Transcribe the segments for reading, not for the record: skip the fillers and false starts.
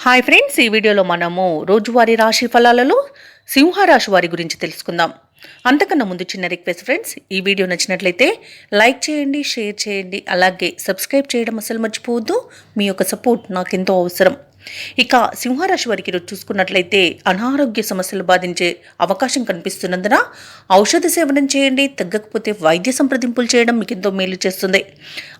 Hi friends, ఈ వీడియోలో మనము రోజువారీ రాశి ఫలాలలో సింహరాశి వారి గురించి తెలుసుకుందాం. అంతకన్నా ముందు చిన్న రిక్వెస్ట్ ఫ్రెండ్స్, ఈ వీడియో నచ్చినట్లయితే లైక్ చేయండి, షేర్ చేయండి, అలాగే సబ్స్క్రైబ్ చేయడం అసలు మర్చిపోవద్దు. మీ యొక్క సపోర్ట్ నాకు ఎంతో అవసరం. ఇక సింహరాశి వారికి ఈరోజు చూసుకున్నట్లయితే అనారోగ్య సమస్యలు బాధించే అవకాశం కనిపిస్తున్నందున ఔషధ సేవనం చేయండి. తగ్గకపోతే వైద్య సంప్రదింపులు చేయడం మీకు ఎంతో మేలు చేస్తుంది.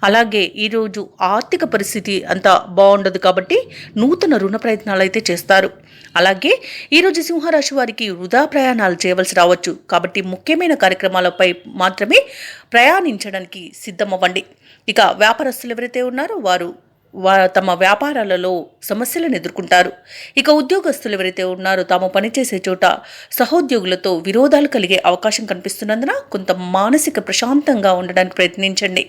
అలాగే ఈరోజు ఆర్థిక పరిస్థితి అంత బాగుండదు కాబట్టి నూతన రుణ ప్రయత్నాలు అయితే చేస్తారు. అలాగే ఈరోజు సింహరాశి వారికి వృధా ప్రయాణాలు చేయవలసి రావచ్చు కాబట్టి ముఖ్యమైన కార్యక్రమాలపై మాత్రమే ప్రయాణించడానికి సిద్ధమవ్వండి. ఇక వ్యాపారస్తులు ఎవరైతే ఉన్నారో వారు తమ వ్యాపారాలలో సమస్యలను ఎదుర్కొంటారు. ఇక ఉద్యోగస్తులు ఎవరైతే ఉన్నారో తాము పనిచేసే చోట సహోద్యోగులతో విరోధాలు కలిగే అవకాశం కనిపిస్తున్నందున కొంత మానసిక ప్రశాంతంగా ఉండడానికి ప్రయత్నించండి.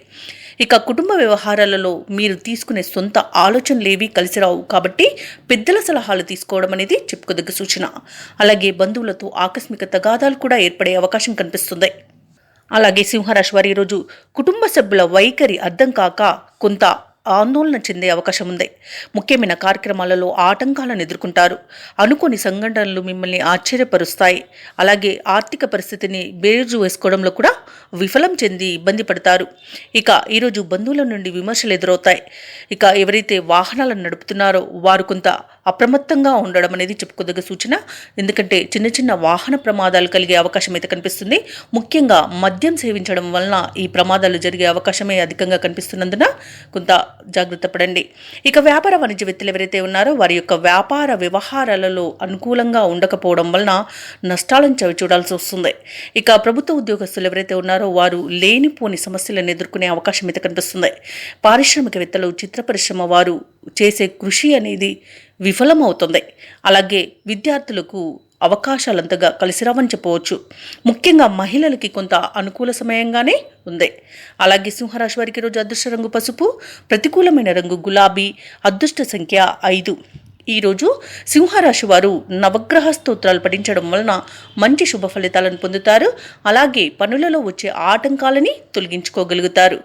ఇక కుటుంబ వ్యవహారాలలో మీరు తీసుకునే సొంత ఆలోచనలేవి కలిసి రావు కాబట్టి పెద్దల సలహాలు తీసుకోవడం అనేది చెప్పుకోదగ్గ సూచన. అలాగే బంధువులతో ఆకస్మిక తగాదాలు కూడా ఏర్పడే అవకాశం కనిపిస్తుంది. అలాగే సింహరాశి వారి ఈరోజు కుటుంబ సభ్యుల వైఖరి అర్థం కాక కొంత ఆందోళన చెందే అవకాశం ఉంది. ముఖ్యమైన కార్యక్రమాలలో ఆటంకాలను ఎదుర్కొంటారు. అనుకోని సంఘటనలు మిమ్మల్ని ఆశ్చర్యపరుస్తాయి. అలాగే ఆర్థిక పరిస్థితిని బేరుజు వేసుకోవడంలో కూడా విఫలం చెంది ఇబ్బంది పడతారు. ఇక ఈరోజు బంధువుల నుండి విమర్శలు ఎదురవుతాయి. ఇక ఎవరైతే వాహనాలను నడుపుతున్నారో వారు కొంత అప్రమత్తంగా ఉండడం అనేది చెప్పుకోదగ్గ సూచన. ఎందుకంటే చిన్న చిన్న వాహన ప్రమాదాలు కలిగే అవకాశం అయితే కనిపిస్తుంది. ముఖ్యంగా మద్యం సేవించడం వలన ఈ ప్రమాదాలు జరిగే అవకాశమే అధికంగా కనిపిస్తున్నందున కొంత జాగ్రత్త పడండి. ఇక వ్యాపార వాణిజ్య వ్యక్తులు ఎవరైతే ఉన్నారో వారి యొక్క వ్యాపార వ్యవహారాలలో అనుకూలంగా ఉండకపోవడం వలన నష్టాలను చవిచూడాల్సి వస్తుంది. ఇక ప్రభుత్వ ఉద్యోగస్తులు ఎవరైతే ఉన్నారో వారు లేనిపోని సమస్యలను ఎదుర్కొనే అవకాశం అయితే కనిపిస్తుంది. పారిశ్రామికవేత్తలు, చిత్ర పరిశ్రమ వారు చేసే కృషి అనేది విఫలమవుతుంది. అలాగే విద్యార్థులకు అవకాశాలంతగా కలిసిరావని చెప్పవచ్చు. ముఖ్యంగా మహిళలకి కొంత అనుకూల సమయంగానే ఉంది. అలాగే సింహరాశి వారికి ఈరోజు అదృష్ట రంగు పసుపు, ప్రతికూలమైన రంగు గులాబీ, అదృష్ట సంఖ్య 5. ఈరోజు సింహరాశి వారు నవగ్రహ స్తోత్రాలు పఠించడం వలన మంచి శుభ ఫలితాలను పొందుతారు. అలాగే పనులలో వచ్చే ఆటంకాలని తొలగించుకోగలుగుతారు.